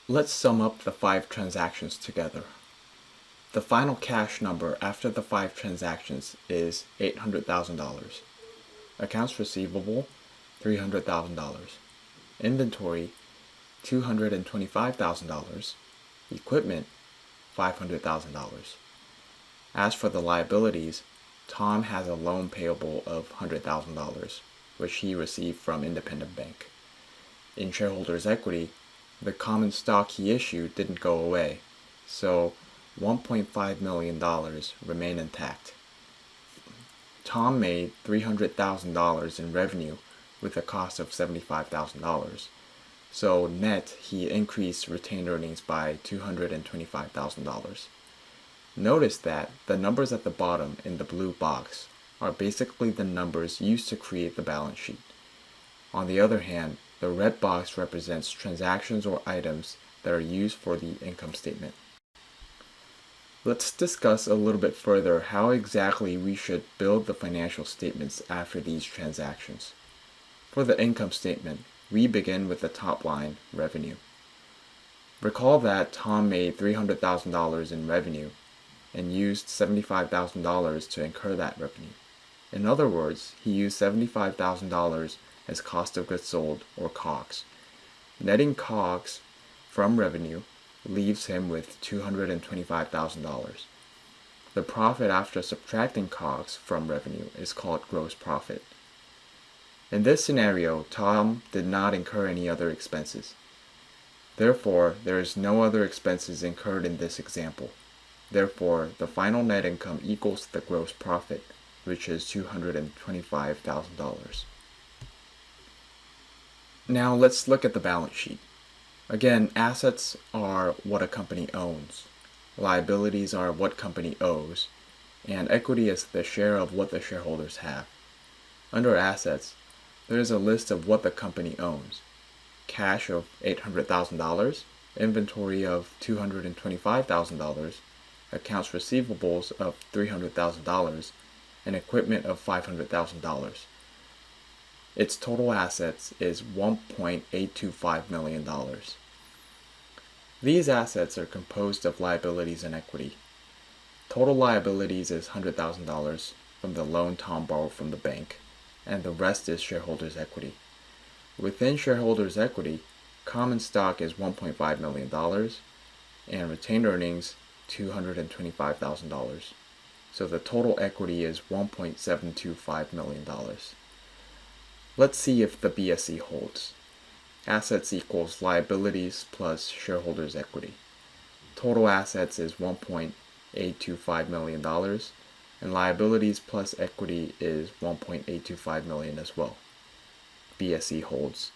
Let's sum up the 5 transactions together. The final cash number after the 5 transactions is $800,000. Accounts receivable, $300,000. Inventory, $225,000. Equipment, $500,000. As for the liabilities, Tom has a loan payable of $100,000, which he received from Independent Bank. In shareholders' equity, the common stock he issued didn't go away, so $1.5 million remain intact. Tom made $300,000 in revenue with a cost of $75,000, so net he increased retained earnings by $225,000. Notice that the numbers at the bottom in the blue box are basically the numbers used to create the balance sheet. On the other hand, the red box represents transactions or items that are used for the income statement. Let's discuss a little bit further how exactly we should build the financial statements after these transactions. For the income statement, we begin with the top line, revenue. Recall that Tom made $300,000 in revenue and used $75,000 to incur that revenue. In other words, he used $75,000 as cost of goods sold, or COGS. Netting COGS from revenue leaves him with $225,000. The profit after subtracting COGS from revenue is called gross profit. In this scenario, Tom did not incur any other expenses. Therefore, there is no other expenses incurred in this example. Therefore, the final net income equals the gross profit, which is $225,000. Now let's look at the balance sheet. Again, assets are what a company owns, liabilities are what company owes, and equity is the share of what the shareholders have. Under assets, there is a list of what the company owns. Cash of $800,000, inventory of $225,000, accounts receivables of $300,000, and equipment of $500,000. Its total assets is $1.825 million. These assets are composed of liabilities and equity. Total liabilities is $100,000 from the loan Tom borrowed from the bank, and the rest is shareholders' equity. Within shareholders' equity, common stock is $1.5 million, and retained earnings $225,000. So the total equity is $1.725 million. Let's see if the BSE holds. Assets equals liabilities plus shareholders' equity. Total assets is $1.825 million, and liabilities plus equity is $1.825 million as well. BSE holds.